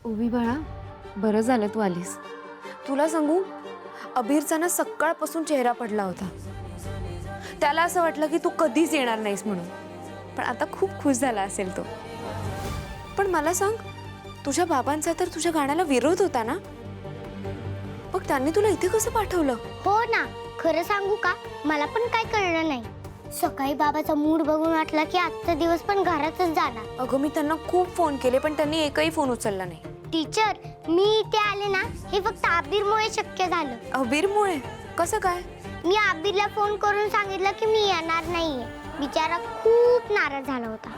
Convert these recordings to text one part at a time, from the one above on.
ओवी बाळा, बरं झालं तू आलीस. तुला सांगू, अबीरचा ना सकाळपासून चेहरा पडला होता. त्याला असं वाटलं की तू कधीच येणार नाहीस म्हणून. पण आता खूप खुश झाला असेल तो. पण मला सांग, तुझ्या बाबांचा तर तुझ्या गाण्याला विरोध होता ना? मग त्यांनी तुला इथे कसं पाठवलं? हो ना, खरं सांगू का, मला पण काय कळलं नाही. सकाळी बाबाचा मूड बघून वाटला की आजचा दिवस पण घरातच जाणार. अगं मी त्यांना खूप फोन केले पण त्यांनी एकही फोन उचलला नाही. टीचर, मी इथे आले ना, हे फक्त आबिरमुळे शक्य झालं. अबीरमुळे? कसं काय? मी आबिरला फोन करून सांगितलं की मी येणार नाहीये. बिचारा खूप नाराज झाला होता.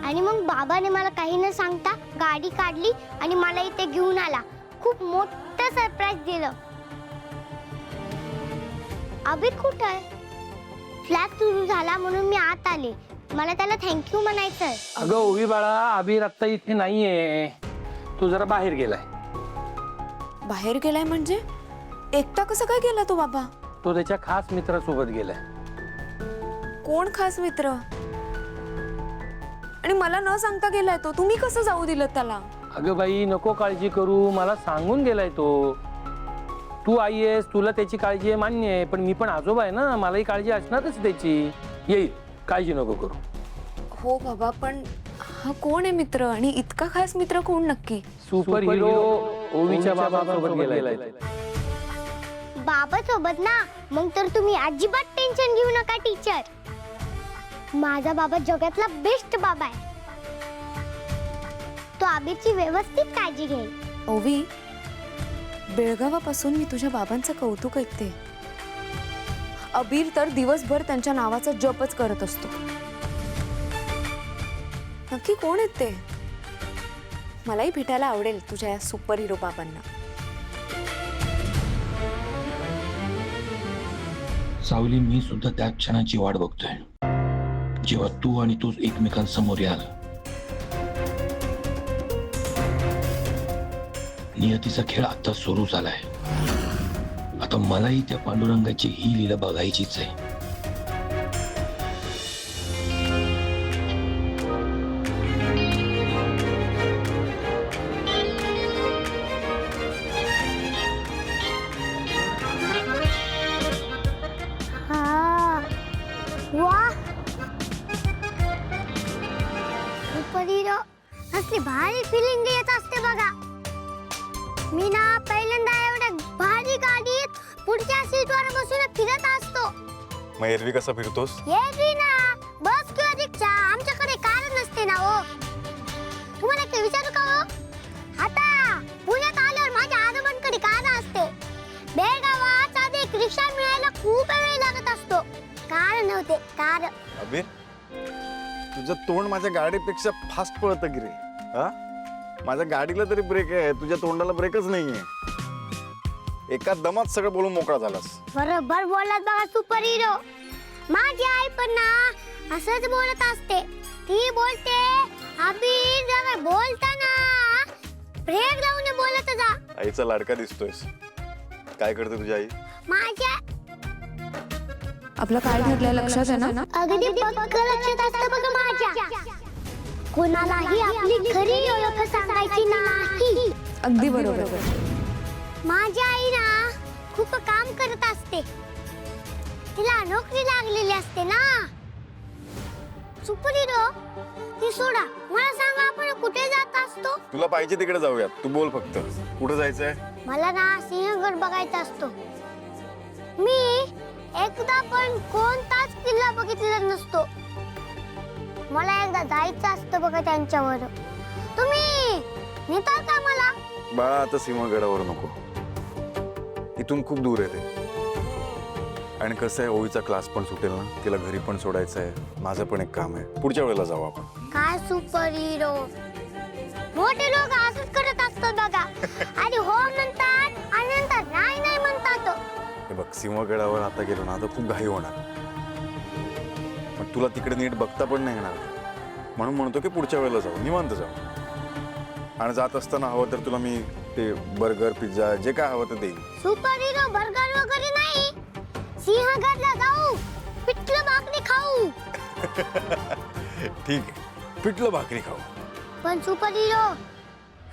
आणि मग बाबाने मला काही न सांगता गाडी काढली आणि मला इथे घेऊन आला. खूप मोठं सरप्राईज दिलं. आबिर कुठं आहे? फ्लॅश सुरू झाला म्हणून मी आत आले. मला त्याला थँक्यू म्हणायचंय. अगं ओवी बाळा, अबीर आता इथे नाहीये. तू जरा बाहेर गेलाय. बाहेर गेलाय म्हणजे? एकटा कसं काय गेला तो बाबा? तो त्याच्या खास मित्रासोबत गेलाय. कोण खास मित्र? आणि मला न सांगता गेलाय तो. तुम्ही कसं जाऊ दिलं त्याला? अगं बाई, नको काळजी करू, मला सांगून गेलाय तो. तू आई आहेस, तुला त्याची काळजी आहे मान्य आहे, पण मी पण आजोबा आहे ना, मलाही काळजी असणारच त्याची. येईल, काळजी नको करू. हो बाबा, पण हा कोण आहे मित्र? आणि इतका खास मित्र कोण नक्की? सुपर हिरो ओवीच्या बाबासोबत गेलाय. बाबा सोबत ना? मग तर तुम्ही अजिबात टेन्शन घेऊ नका टीचर. माझा बाबा जगातला बेस्ट बाबा आहे. तो आबिरची व्यवस्थित काळजी घेईल. ओवी, बेळगावापासून मी तुझ्या बाबांचं कौतुक ऐकते. अबीर तर दिवसभर त्यांच्या नावाचा जपच करत असतो. नक्की कोण आहेत ते? मलाही भेटायला आवडेल तुझ्या या सुपर हिरो बाबांना. सावली, मी सुद्धा त्या क्षणाची वाट बघतोय जेव्हा तू आणि तू एकमेकांसमोर याल. नियतीचा खेळ आता सुरू झालाय. आता मलाही त्या पांडुरंगाची ही लीला बघायचीच आहे. असली भारी फिलिंग येत असते बघा. मी ना पहिल्यांदा एवढ्या भारी गाडीत पुढच्या सीटवर बसून फिरत असतो. मग एरवी कसा फिरतोस? एरवी ना बस किंवा रिक्षा, आमच्याकडे कार नसते ना हो. तुम्हाला काही विचारू का हो? आता पुण्यात आल्यावर माझ्या आजोबांकडे कार असते. बेळगावात साधी एक रिक्षा मिळायला खूप वेळ लागत असतो. कार नव्हते, कार. अबे, तुझं तोंड माझ्या गाडीपेक्षा फास्ट पळतं की रे. हा, माझ्या गाडीला तरी ब्रेक आहे, तुझ्या तोंडाला ब्रेकच नाहीये. एका दमात सगळं बोलून मोकळा झालास. बरोबर बोललात बघा सुपर हिरो. माझी आई पण ना असंच बोलत असते. ती बोलते, अबीर जरा बोलताना ब्रेक लावून बोलत जा. आईचा लाडका दिसतोयस. काय करते तुझी आई? माझ्या आपलं काय ठरलंय लक्षात आहे ना? अगदी पक्क लक्षात असतं बघा माझ्या. कोणालाही आपली खरी ओळख सांगायची नाही. अगदी बरोबर. माझी आई ना खूप काम करत असते. तिला नोकरी लागलेली असते ना. सुपर हिरो, ती सोडा, मला सांगा आपण कुठे जात असतो? तुला पाहिजे तिकडे जाऊयात, तू बोल फक्त. कुठे जायचंय? मला ना सिंहगड बघायचा असतो. मी एकदा पण कोणताच किल्ला बघितलेला नसतो. मला एकदा जायचं असतं बघा त्यांच्यावर. तुम्ही नेताल का मला? बाळा, आता सिंहगडावर नको. इथून खूप दूर आहे ते. आणि कसं आहे, ओवीचा क्लास पण सुटेल ना, तिला घरी पण सोडायचं आहे. माझं पण एक काम आहे. पुढच्या वेळेला जाऊ आपण. काय सुपर हिरो, मोठे लोक असंच करत असतात बघा. आणि हो म्हणतात आणि नंतर नाही नाही म्हणतात. हे बघ, सिंहगडावर आता गेलो ना, आता खूप घाई होणार. पण तुला तिकडे नीट बघता पण नाही येणार. म्हणून म्हणतो की पुढच्या वेळेला जाऊ, निवांत जाऊ. आणि जात असताना हवं तर तुला मी ते बर्गर, पिझ्झा, जे काय हवं ते देईन. सुपर हिरो बर्गर वगैरे नाही, सिंहगडला जाऊ, पिठलं भाकरी खाऊ. ठीक आहे, पिठलं भाकरी खाऊ. पण सुपर हिरो,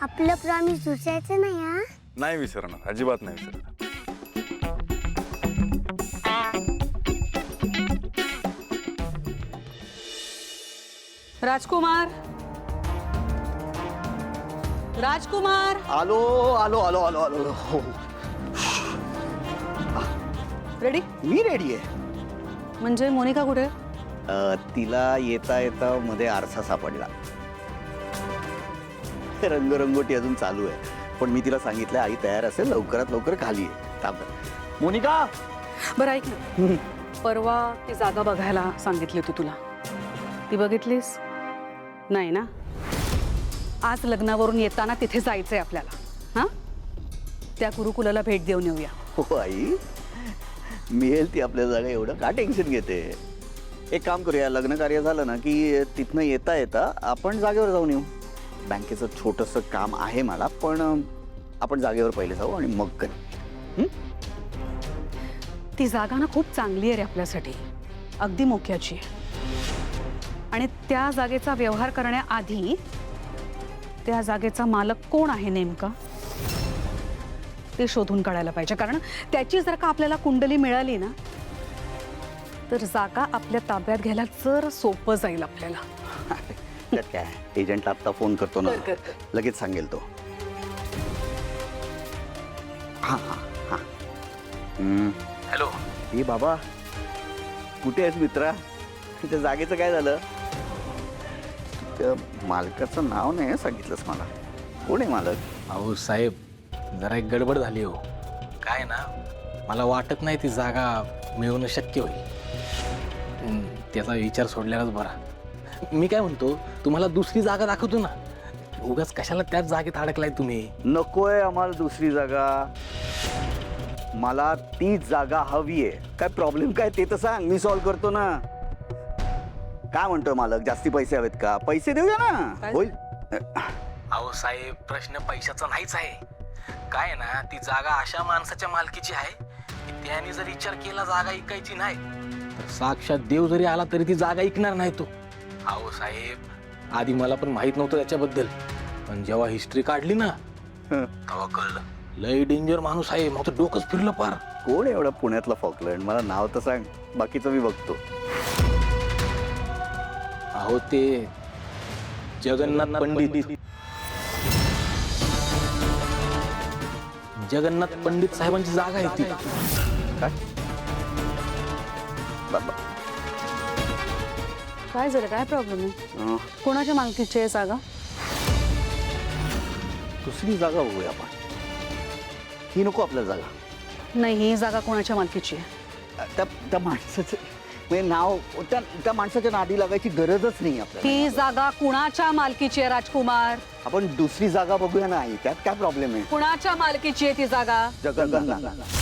आपलं प्रॉमिस विसरायचं नाही हा. नाही विसरणार, अजिबात नाही विसरणार. राजकुमार, राजकुमार, आलो आलो आलो आलो आलो हो रेडी? मी रेडी आहे. म्हणजे मोनिका कुठे? तिला येता येता मध्ये आरसा सापडला. रंगरंगोटी अजून चालू आहे, पण मी तिला सांगितलं आई तयार असेल लवकरात लवकर खाली आहे. थांब. मोनिका, बरं ऐक ना, परवा ती जागा बघायला सांगितली होती तुला, ती बघितलीस नाही ना? आज लग्नावरून येताना तिथे जायचंय आपल्याला. हां, त्या गुरुकुलाला भेट देऊन येऊया. हो आई, मिळेल ती आपल्या जागा, एवढं का टेन्शन घेते? एक काम करूया, लग्न कार्य झालं ना की तिथनं येता येता आपण जागेवर जाऊन येऊ. बँकेचं छोटंसं काम आहे मला, पण आपण जागेवर पहिले जाऊ आणि मग करू. ती जागा ना खूप चांगली आहे रे आपल्यासाठी, अगदी मोक्याची आहे. आणि त्या जागेचा व्यवहार करण्याआधी त्या जागेचा मालक कोण आहे नेमका ते शोधून काढायला पाहिजे. कारण त्याची जर का आपल्याला कुंडली मिळाली ना तर जागा आपल्या ताब्यात घ्यायला जर सोपं जाईल आपल्याला. त्यात काय, एजंटला आत्ता फोन करतो ना, कर. लगेच सांगेल तो. हां हां हां. हॅलो. ए बाबा, कुठे आहेस मित्रा? त्या जागेचं काय झालं? त्या मालकाचं नाव नाही सांगितलंस मला. कोण आहे मालक? अहो साहेब, जरा एक गडबड झाली हो. काय ना, मला वाटत नाही ती जागा मिळवणं शक्य होईल. त्याचा विचार सोडल्यालाच बरा. मी काय म्हणतो, तुम्हाला दुसरी जागा दाखवतो ना. उगाच कशाला त्याच जागेत अडकलाय तुम्ही? नकोय आम्हाला दुसरी जागा, मला ती जागा हवी आहे. काय प्रॉब्लेम काय ते तर सांग, मी सॉल्व्ह करतो ना. काय म्हणतोय मालक, जास्ती पैसे हवेत का? पैसे देऊया ना, होईल. अहो साहेब, प्रश्न पैशाचा नाहीच आहे. काय ना, ती जागा अशा माणसाच्या मालकीची आहे की त्याने जर विचार केला जागा ऐकायची नाही तर साक्षात देव जरी आला तरी ती जागा ऐकणार नाही तो. अहो साहेब, आधी मला पण माहित नव्हतं त्याच्याबद्दल, पण जेव्हा हिस्ट्री काढली ना तेव्हा कळलं. लय डेंजर माणूस आहे. मग डोकंच फिरलं पार. कोण आहे एवढा पुण्यातला फॉकलँड? मला नाव तर सांग, बाकीचं मी बघतो. अहो ते जगन्नाथ पंडित, जगन्नाथ पंडित साहेबांची जागा आहे ती. काय बाबा, काय झालं, काय प्रॉब्लेम आहे? कोणाच्या मालकीची आहे जागा? दुसरी जागा बघूया आपण. ही नको आपल्या जागा. नाही, ही जागा कोणाच्या मालकीची आहे? त्या माणसाचं म्हणजे नाव, त्या माणसाच्या नादी लागायची गरजच नाही आपल्याला. ती जागा कुणाच्या मालकीची आहे राजकुमार? आपण दुसरी जागा बघूया ना आई, त्यात काय प्रॉब्लेम आहे? कुणाच्या मालकीची आहे ती जागा? जगन्नाथ